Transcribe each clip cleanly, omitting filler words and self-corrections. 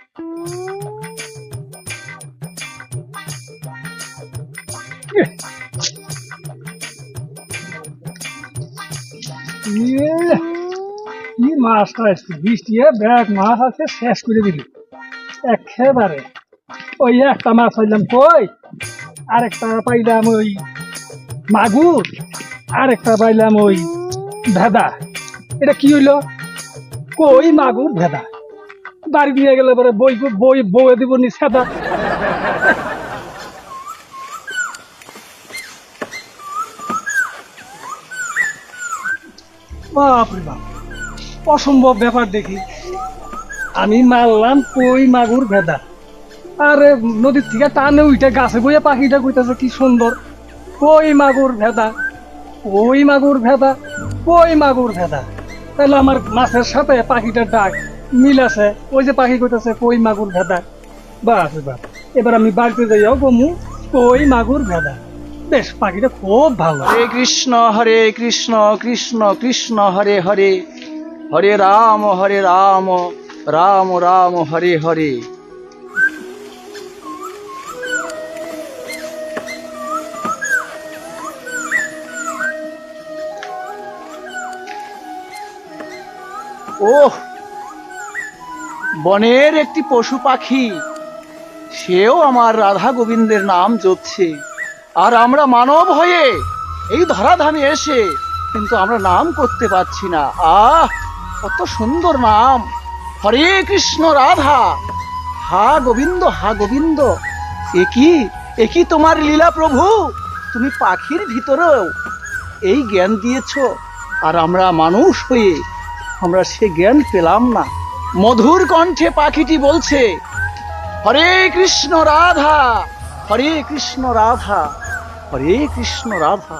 কি মাছটা আসছে বৃষ্টি ব্যাগ মাছ আছে শেষ করে দিলি একেবারে। ওই একটা মাছ পাইলাম কই, আরেকটা পাইলাম ওই মাগুর, আরেকটা পাইলাম ওই ভেদা। এটা কি হইলো? কই মাগুর ভেদা, বাড়ি নিয়ে গেলে পরে বই বই বয়ে দিব নি সেদা। বাপরে বাপ, অসম্ভব ব্যাপার দেখি। আমি মারলাম কই মাগুর ভেদা, আরে নদীর থেকে টানে উঠে গাছে বইয়া পাখিটা কইতাছে কি সুন্দর, কই মাগুর ভেদা, কই মাগুর ভেদা, কই মাগুর ভেদা। তাহলে আমার মাছের সাথে পাখিটার ডাক মিল আছে, ওই যে পাখি কইতাছে কই মাগুর ভেদা। বাস বাস, এবার আমি বাড়িতে যাইও গমু কই মাগুর ভেদা। বেশ, পাখিটা খুব ভালো। হরে কৃষ্ণ কৃষ্ণ কৃষ্ণ হরে হরে, হরে রাম রাম রাম হরে হরে। ওহ, বনের একটি পশু পাখি, সেও আমার রাধা গোবিন্দের নাম জপছে, আর আমরা মানব হয়ে এই ধরাধামে এসে কিন্তু আমরা নাম করতে পারছি না। আহ, কত সুন্দর নাম, হরে কৃষ্ণ রাধা, হা গোবিন্দ হা গোবিন্দ। একই তোমার লীলা প্রভু, তুমি পাখির ভিতরেও এই জ্ঞান দিয়েছ, আর আমরা মানুষ হয়ে আমরা সে জ্ঞান পেলাম না। মধুর কণ্ঠে পাখিটি বলছে, হরে কৃষ্ণ রাধা, হরে কৃষ্ণ রাধা, হরে কৃষ্ণ রাধা।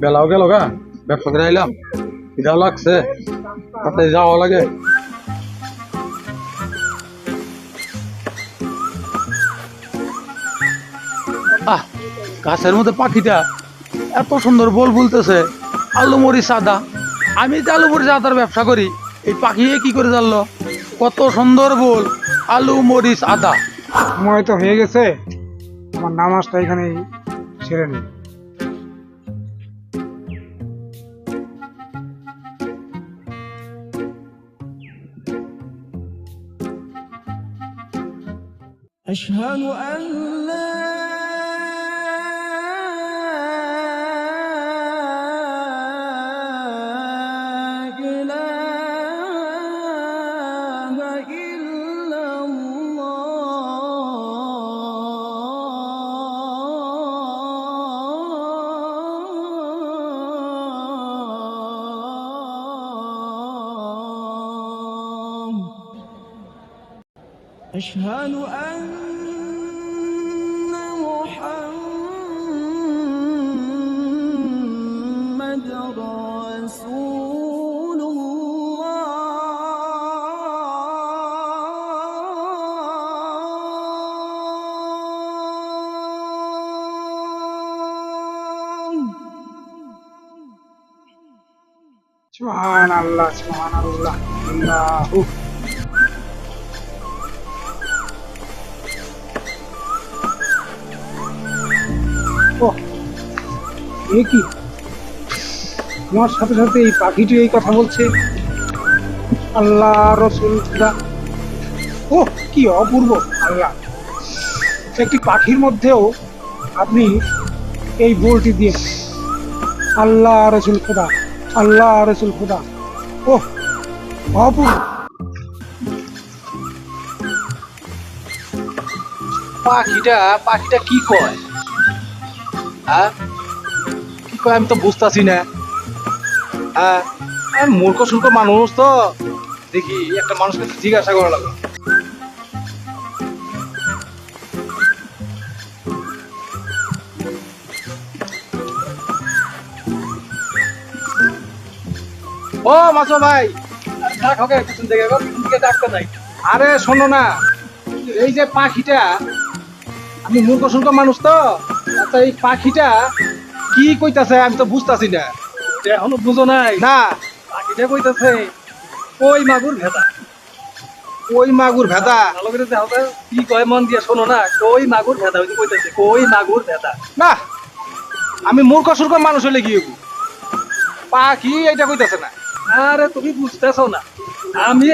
বেলাও গেল গা, ব্যবসা করে আইলাম, খিদাও লাগছে, তাতে যাওয়া লাগে। আহ, গাছের মধ্যে পাখিটা এত সুন্দর বল বলতেছে, আলু মরিচ আদা। আমি তো আলু মরিচ আদার ব্যবসা করি, এই পাখি কি করে জানলো কত সুন্দর বল আলু মরিচ আদা। সময় তো হয়ে গেছে, আমার নামাজটা এখানে সেরে নিই। أشهد أن لا إله إلا الله أشهد أن محمد رسول الله সুবহানাল্লাহ, সুবহানাল্লাহ, আল্লাহু। ওহ, এ কি, আমার সাথে সাথে এই পাখিটি এই কথা বলছে, আল্লাহ রসুল খুদা। ওহ, কি অপূর্ব আল্লাহ, একটি পাখির মধ্যেও আপনি এই বলটি দিয়ে, আল্লাহ রসুল খুদা, আল্লাহ রসুল খুদা। ওহ, অপূর্ব। পাখিটা কি কয়? হ্যাঁ, কি কয় আমি তো বুঝতেছি না। হ্যাঁ, আমি মূর্খ সুর্খ মানুষ তো, দেখি একটা মানুষকে জিজ্ঞাসা করা লাগলো। ও মাসো ভাই, আরে শোনো না, এই যে পাখিটা, আমি মূর্খ সুর্খ মানুষ তো, আচ্ছা এই পাখিটা কি কইতাছে আমি তো বুঝতাছি না। এখনো বুঝো নাই? না, পাখিটা কইতাছে কই মাগুর ভেদা, কই মাগুর ভেদা ভালো করে দেখো তো, কি কয় মন দিয়ে শোনো না, কই মাগুর ভেদা হইতে কইতেছে, কই মাগুর ভেদা। না আমি মূর্খ সুর্খ মানুষ হলে কি হইব? পাখি এটা কইতাছে না। আরে তুমি বুঝতেছো না, আমি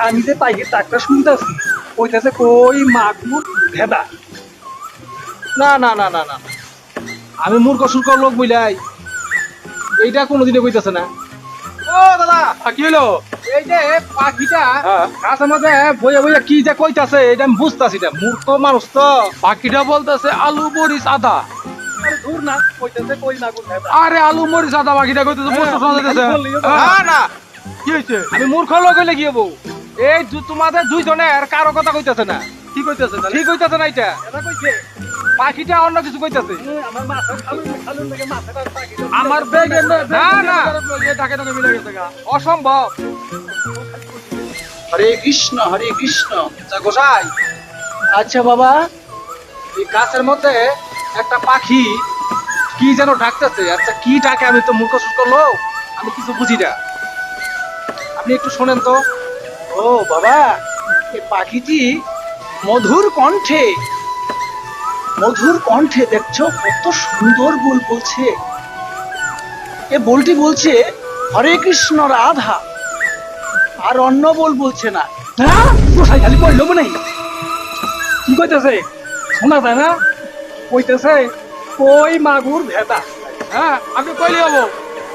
আমি যে পাখির ডাকটা শুনতেছি, কইতেছে কই মাগুর ভেদা। না না না না না আমি মূর্খ সুর্খ লোক বইলাই এইটা কোনোদিনে কইতাছে না। ও দাদা কি হলো? এই যে পাখিটা হ্যাঁ। গাছের মধ্যে বইয়া বইয়া কি যে কইতাছে এটা আমি বুঝতাছি না, মূর্খ মানুষ তো। পাখিটা বলতেছে আলু মরিচ আদা। আরে দূর না, কইতেছে কই মাগুর ভেদা। আরে আলু মরিচ আদা পাখিটা কইতেছে, প্রশ্ন শোনা যাইতেছে। না না কি হয়েছে? আমি মূর্খ লোক হইলে কি হবো? এই তোমাদের দুইজনের কারো কথা কইতাছে না, কি কইতেছে তাহলে? ঠিক কইতাছে না এটা। এটা কইছে পাখিটা অন্য কিছু কইতাছে। আমার মাথা খালুন থেকে মাথাটা পাখিটা আমার বেগে না, না। ডাকে ডাকে মিলে গেছে গা। অসম্ভব। হরে কৃষ্ণ হরে কৃষ্ণ। আচ্ছা গোসাই, আচ্ছা বাবা, এই গাছের মধ্যে একটা পাখি কি যেন ডাকতেছে। আচ্ছা কি ডাকে? আমি তো মূর্খ সুস্থ লোক, আমি কিছু বুঝি না, আপনি একটু শোনেন তো। ও বাবা, এই পাখিটি মধুর কণ্ঠে দেখছো কত সুন্দর বল বলছে। এ বলটি বলছে হরে কৃষ্ণ রাধা, আর অন্য বল বলছে না। হ্যাঁ গোসাই খালি কইলো মনে কি কইতেছে শোনা যায় না? কইতেছে কই মাগুর ভেদা। হ্যাঁ, আমি কইলে হবো।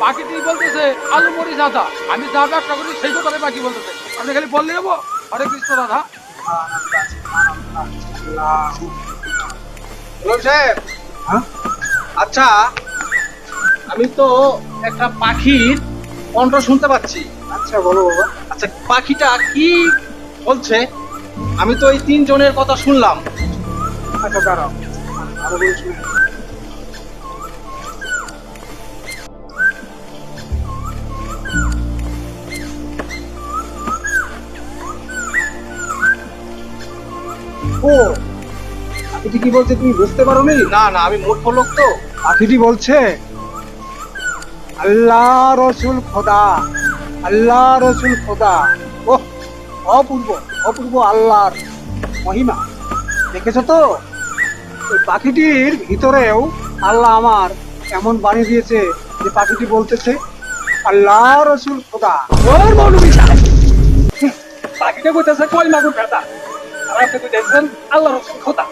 পাখিটি বলতেছে আলু মরিচ আদা। আমি যা ব্যবসা করি সেই কথাই পাখি বলতেছে। আপনি খালি বললে হবো হরে কৃষ্ণ রাধা। গোলাম সাহেব, আচ্ছা আমি তো একটা পাখির কণ্ঠ শুনতে পাচ্ছি। আচ্ছা বলো বাবা। আচ্ছা পাখিটা কি বলছে? আমি তো এই তিনজনের কথা শুনলাম। আচ্ছা দাঁড়াও, আরো বলে শুনি। ও, পাখিটি কি বলছে তুমি বুঝতে পারো নি? না না আমি মূর্খ লোক তো। পাখিটি বলছে আল্লাহ রসুল খোদা, আল্লাহ রসুল খোদা। ও অপূর্ব অপূর্ব আল্লাহর মহিমা। দেখেছো তো, ওই পাখিটির ভিতরেও আল্লাহ আমার এমন বাণী দিয়েছে যে পাখিটি বলতেছে আল্লাহ রসুল খোদা। ওর মৌলবি সাহেব, পাখিটা কইতেছে কই মাগুর ভেদা, আর আপনি কইতেছেন আল্লাহ রসুল খোদা।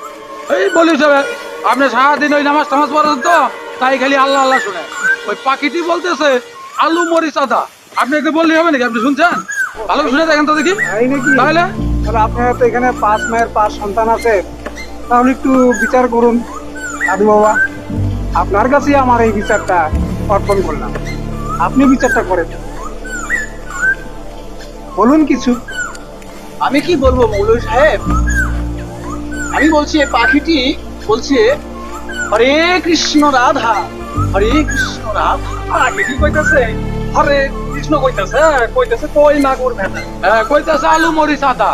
এই বলি সাহেব, আপনি সারাদিন ওই নামাজ টামাজ পড়েন তো, তাই খালি আল্লাহ আল্লাহ শুনে। ওই পাখিটি বলতেছে আলু মরিচ আদা। আপনি একটু বললে হবে নাকি? আপনি শুনছেন? ভালো করে শুনে দেখেন তো দেখি। তাই নাকি? তাহলে তাহলে আপনার তো এখানে 5 মায়ের 5 সন্তান আছে, তাহলে একটু বিচার করুন। সাধু বাবা, আপনার কাছেই আমার এই বিচারটা অর্পণ করলাম, আপনি বিচারটা করেন, বলুন কিছু। আমি কি বলবো মৌলভী সাহেব? আমি বলছি এই পাখিটি বলছে হরে কৃষ্ণ রাধা, হরে কৃষ্ণ রাধা। পাখিটি কইতেছে হরে কৃষ্ণ, কইতেছে কইতেছে কই মাগুর ভেদা। হ্যাঁ, কইতেছে আলু মরিচ আদা।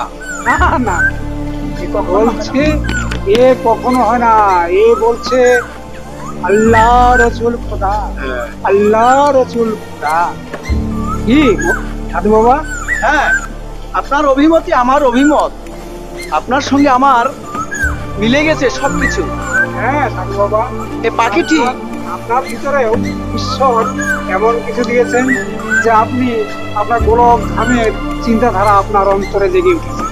না না, এ তো বলছে, এ কখনো হয় না। এ বলছে আল্লাহ রসুল খোদা, আল্লাহ রসুল খোদা। কি সাধু বাবা? হ্যাঁ, আপনার অভিমতই আমার অভিমত, আপনার সঙ্গে আমার মিলে গেছে সবকিছু। হ্যাঁ সাধু বাবা, এই পাখিটি আপনার ভিতরেও ঈশ্বর এমন কিছু দিয়েছেন যে আপনি আপনার গোলক ধামের চিন্তাধারা আপনার অন্তরে জেগে উঠেছে।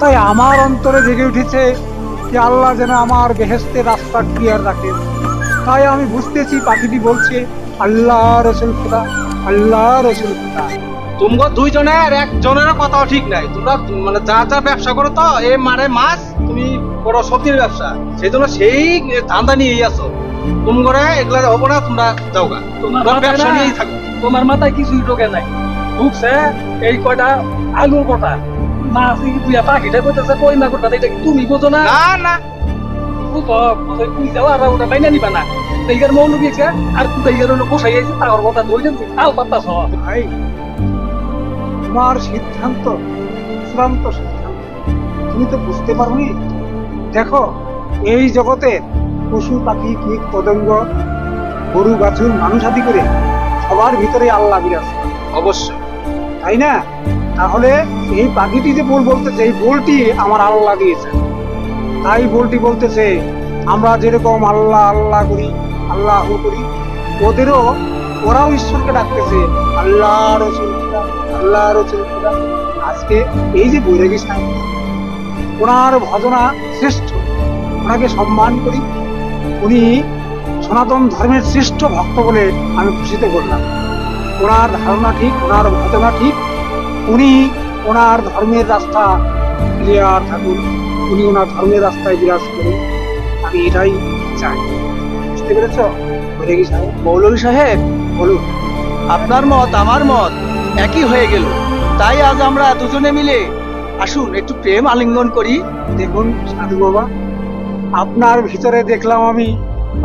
তাই আমার অন্তরে জেগে উঠেছে যে আল্লাহ যেন আমার বেহেশতের রাস্তা ক্লিয়ার রাখেন। তাই আমি বুঝতেছি পাখিটি বলছে আল্লাহ রসুল খোদা, আল্লাহ রসুল খোদা। তোমরা দুইজনের একজনেরও কথাও ঠিক নাই। তোমরা মানে যা যা ব্যবসা করো তো, এ মারে মাছ, তুমি করো সবজির ব্যবসা, সেই জন্য সেই ধান্দা নিয়েই আছো। তুমি করে এগুলা হবো না, তোমরা যাও গা, তোমার তোমরা মাথায় ব্যবসা না- নিয়েই থাকো। তোমার মাথায় কিছুই ঢোকে নাই, ঢুকছে এই কয়টা আলুর কথা। মাছ তুই পাখিটা কইতেছে কই মাগুর ভেদা, এটা কি তুমি বোঝো না? না না তুই যাও আর ওটা বাইনা নিবা না। এইগার মৌলবি আছে আর এইগার হলো বসাই আছে, তার কথা ধরলেন তুই তাল পাত্তাছ। ভাই, তোমার সিদ্ধান্ত চূড়ান্ত সিদ্ধান্ত, তুমি তো বুঝতে পারোনি। দেখো, এই জগতে পশু পাখি কীট পতঙ্গ, গরু বাছুর মানুষ আদি করে সবার ভিতরে আল্লাহ বিরাজ, অবশ্যই। তাই না? তাহলে এই পাখিটি যে বল বলতেছে, এই বলটি আমার আল্লাহ দিয়েছে। তাই বলটি বলতেছে আমরা যেরকম আল্লাহ আল্লাহ করি, আল্লাহ করি, ওরাও ঈশ্বরকে ডাকতেছে আল্লাহ রসুল খুদা, আল্লাহ রসুল খুদা। আজকে এই যে বৈরাগী সাহেব, ওনার ভজনা শ্রেষ্ঠ, ওনাকে সম্মান করি। উনি সনাতন ধর্মের শ্রেষ্ঠ ভক্ত বলে আমি খুশিতে করলাম। ওনার ধারণা ঠিক, ওনার ভজনা ঠিক, উনি ওনার ধর্মের রাস্তা ক্লিয়ার থাকুন, উনি ওনার ধর্মের রাস্তায় বিরাজ করুন, আমি এটাই চাই। বুঝতে পেরেছ বৈরাগী সাহেব? মৌলভী সাহেব, বলুন। আপনার মত আমার মত একই হয়ে গেল। তাই আজ আমরা দুজনে মিলে আসুন একটু প্রেম আলিঙ্গন করি। দেখুন সাধু বাবা, আপনার ভিতরে দেখলাম আমি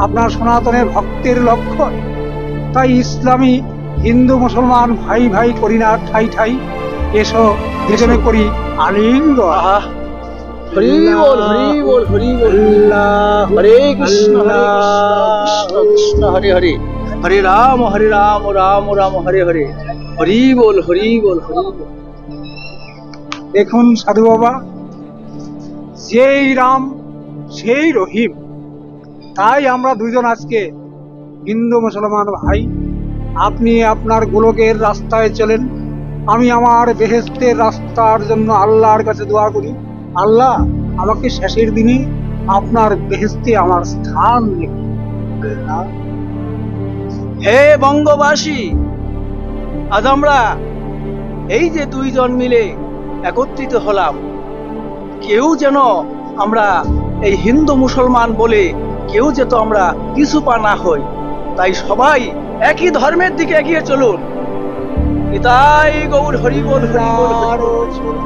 আপনার সনাতনের ভক্তের লক্ষণ। তাই ইসলামী হিন্দু মুসলমান ভাই ভাই করি না ঠাই ঠাই, এসো দুজনে করি আলিঙ্গন। আহা, হরি বল হরি বল হরি বল। আল্লাহ হরে কৃষ্ণ হরে কৃষ্ণ কৃষ্ণ কৃষ্ণ হরে হরে, হরে রাম রাম রাম হরে হরে, হরি বল হরি বল হরি বল। দেখুন সাধু বাবা, যেই রাম সেই রহিম। তাই আমরা দুইজন আজকে হিন্দু মুসলমান ভাই। আপনি আপনার গোলকের রাস্তায় চলেন, আমি আমার বেহেশতের রাস্তার জন্য আল্লাহর কাছে দোয়া করি, আল্লাহ আমাকে শেষের দিনে আপনার বেহেশতে আমার স্থান রেখে। আল্লাহ, হে বঙ্গবাসী, আজ আমরা এই যে দুইজন মিলে একত্রিত হলাম, কেউ যেন আমরা এই হিন্দু মুসলমান বলে কেউ যেন আমরা কিছু পা না হই। তাই সবাই একই ধর্মের দিকে এগিয়ে চলুন। নিতাই গৌর হরি বল হরি বল হরি বল।